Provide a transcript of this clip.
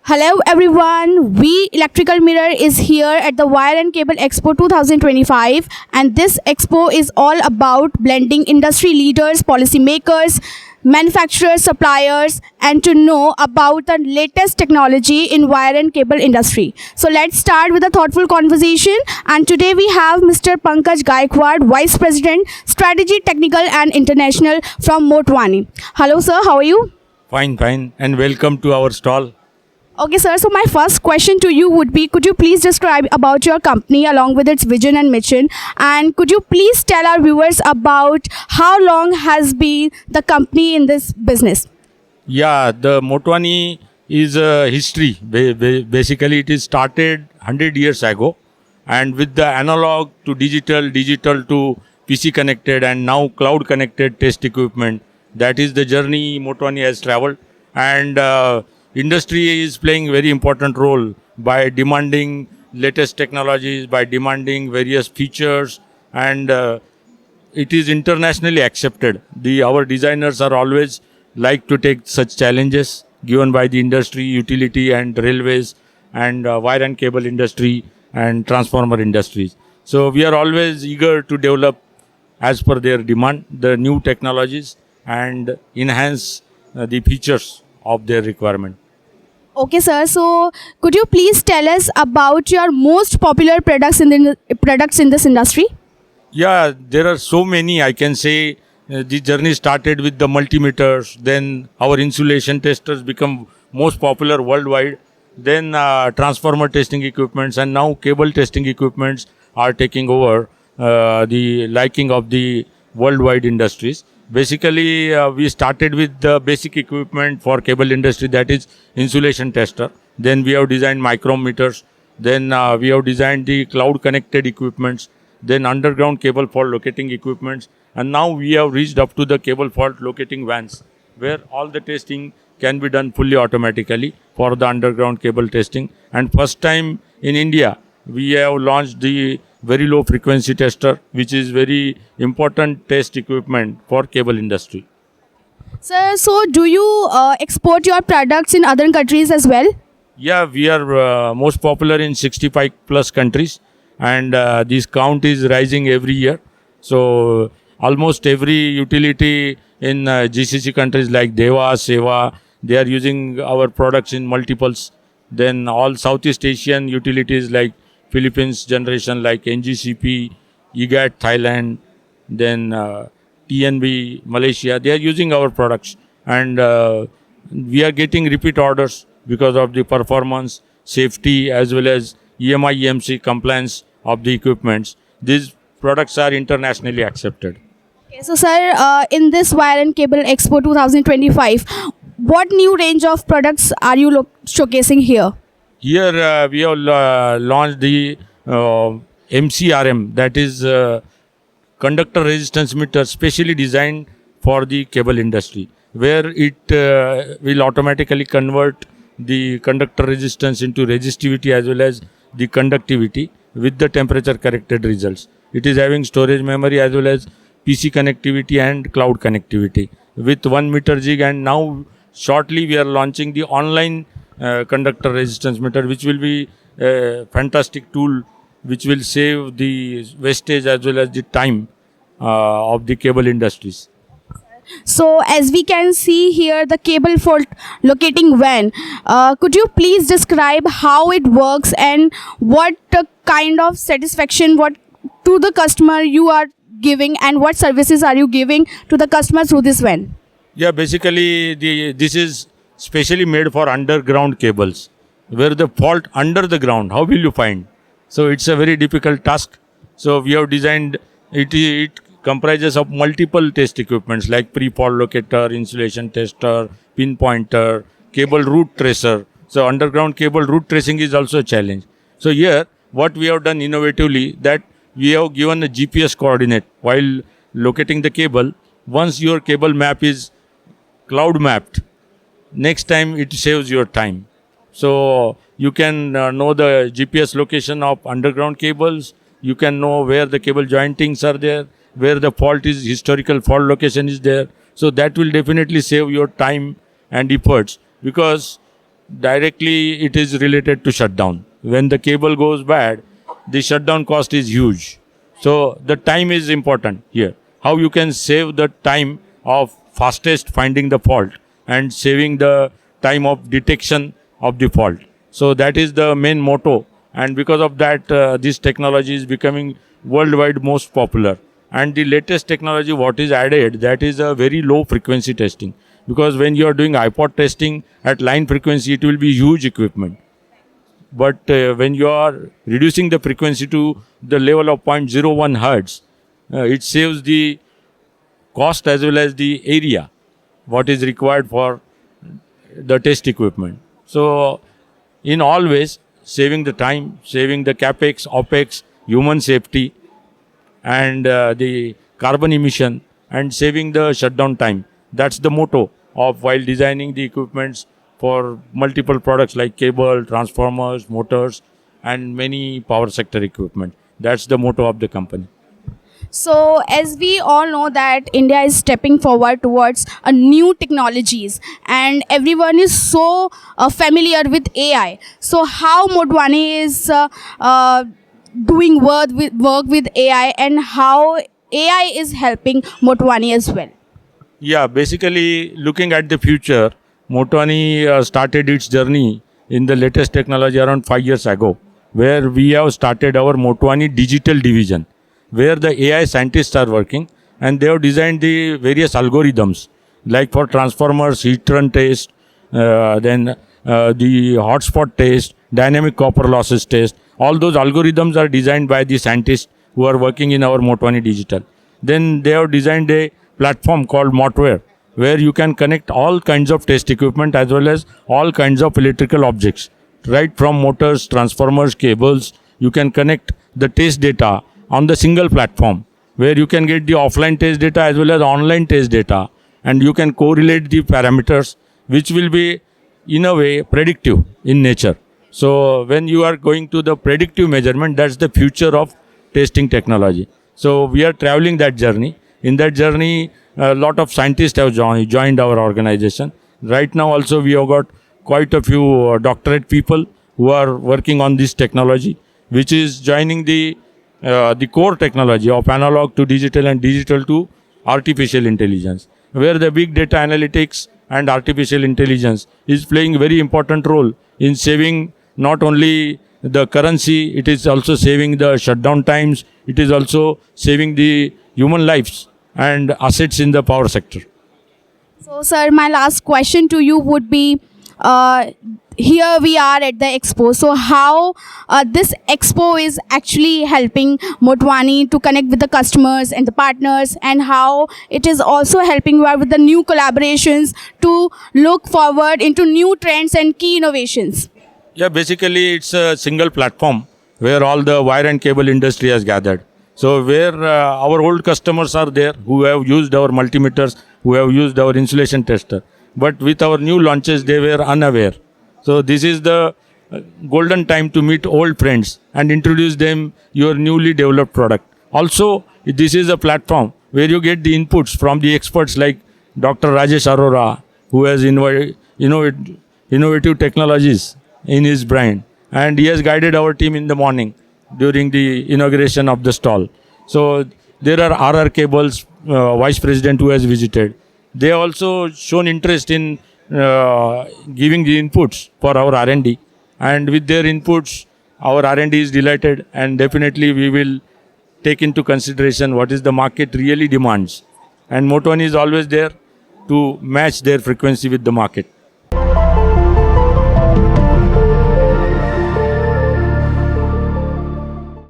Hello everyone, We Electrical Mirror is here at the Wire and Cable Expo 2025, and this expo is all about blending industry leaders, policymakers, manufacturers, suppliers, and to know about the latest technology in wire and cable industry. So let's start with a thoughtful conversation, and today we have Mr. Pankaj Gaikwad, Vice President, Strategy, Technical and International from Motwani. Hello sir, how are you? Fine, and welcome to our stall. Okay, sir. So my first question to you would be, could you please describe about your company along with its vision and mission? And could you please tell our viewers about how long has been the company in this business? Yeah, the Motwani is a history. Basically, it is started 100 years ago, and with the analog to digital, digital to PC connected, and now cloud connected test equipment. That is the journey Motwani has traveled, and industry is playing very important role by demanding latest technologies, by demanding various features, and it is internationally accepted. Our designers are always like to take such challenges given by the industry, utility and railways, and wire and cable industry and transformer industries. So we are always eager to develop as per their demand the new technologies and enhance the features of their requirement. Okay, sir. So could you please tell us about your most popular products in this industry? Yeah, there are so many. I can say the journey started with the multimeters, then our insulation testers become most popular worldwide, then transformer testing equipments, and now cable testing equipments are taking over the liking of the worldwide industries. Basically, we started with the basic equipment for cable industry, that is insulation tester. Then we have designed micrometers. Then we have designed the cloud connected equipments. Then underground cable fault locating equipments. And now we have reached up to the cable fault locating vans, where all the testing can be done fully automatically for the underground cable testing. And first time in India, we have launched the very low frequency tester, which is very important test equipment for cable industry. Sir, so do you export your products in other countries as well? Yeah, we are most popular in 65 plus countries, and this count is rising every year. So almost every utility in GCC countries like Deva, Seva, they are using our products in multiples. Then all Southeast Asian utilities like Philippines generation like NGCP, EGAT Thailand, then TNB Malaysia, they are using our products, and we are getting repeat orders because of the performance, safety as well as EMI EMC compliance of the equipments. These products are internationally accepted. Okay, so sir, in this Wire and Cable Expo 2025, what new range of products are you showcasing here? Here we have launched the MCRM, that is conductor resistance meter, specially designed for the cable industry, where it will automatically convert the conductor resistance into resistivity as well as the conductivity with the temperature corrected results. It is having storage memory as well as PC connectivity and cloud connectivity with 1 meter jig, and now shortly we are launching the online conductor resistance meter, which will be a fantastic tool which will save the wastage as well as the time of the cable industries. So as we can see here, the cable fault locating van, could you please describe how it works and what kind of satisfaction what to the customer you are giving, and what services are you giving to the customer through this van? Yeah, basically this is specially made for underground cables, where the fault under the ground, how will you find? So it's a very difficult task. So we have designed it. It comprises of multiple test equipments like pre-fault locator, insulation tester, pinpointer, cable root tracer. So underground cable root tracing is also a challenge. So here what we have done innovatively, that we have given a GPS coordinate while locating the cable. Once your cable map is cloud mapped, next time it saves your time. So you can know the GPS location of underground cables. You can know where the cable jointings are there, where the fault is, historical fault location is there. So that will definitely save your time and efforts, because directly it is related to shutdown. When the cable goes bad, the shutdown cost is huge. So the time is important here. How you can save the time of fastest finding the fault and saving the time of detection of the fault. So that is the main motto, and because of that, this technology is becoming worldwide most popular. And the latest technology what is added, that is a very low frequency testing, because when you are doing iPod testing at line frequency, it will be huge equipment. But when you are reducing the frequency to the level of 0.01 hertz, it saves the cost as well as the area what is required for the test equipment. So in all ways, saving the time, saving the capex, opex, human safety, and the carbon emission, and saving the shutdown time. That's the motto of while designing the equipments for multiple products like cable, transformers, motors, and many power sector equipment. That's the motto of the company. So, as we all know that India is stepping forward towards a new technologies, and everyone is so familiar with AI. So, how Motwani is doing work with AI, and how AI is helping Motwani as well. Yeah, basically looking at the future, Motwani started its journey in the latest technology around 5 years ago, where we have started our Motwani digital division, where the AI scientists are working, and they have designed the various algorithms like for transformers, heat run test, then the hotspot test, dynamic copper losses test. All those algorithms are designed by the scientists who are working in our Motwani Digital. Then they have designed a platform called Motware, where you can connect all kinds of test equipment as well as all kinds of electrical objects, right from motors, transformers, cables. You can connect the test data on the single platform, where you can get the offline test data as well as online test data, and you can correlate the parameters, which will be in a way predictive in nature. So when you are going to the predictive measurement, that's the future of testing technology. So we are traveling that journey. In that journey, a lot of scientists have joined our organization. Right now also we have got quite a few doctorate people who are working on this technology, which is joining the core technology of analog to digital and digital to artificial intelligence, where the big data analytics and artificial intelligence is playing a very important role in saving not only the currency, it is also saving the shutdown times, it is also saving the human lives and assets in the power sector. So, sir, my last question to you would be, here we are at the expo. So, how this expo is actually helping Motwani to connect with the customers and the partners, and how it is also helping you out with the new collaborations to look forward into new trends and key innovations. Yeah, basically it's a single platform where all the wire and cable industry has gathered. So where our old customers are there who have used our multimeters, who have used our insulation tester. But with our new launches, they were unaware. So this is the golden time to meet old friends and introduce them your newly developed product. Also, this is a platform where you get the inputs from the experts like Dr. Rajesh Arora, who has innovative technologies in his brain, and he has guided our team in the morning during the inauguration of the stall. So there are RR Cables vice president who has visited. They also shown interest in giving the inputs for our R&D, and with their inputs our R&D is delighted, and definitely we will take into consideration what is the market really demands, and Motwani is always there to match their frequency with the market.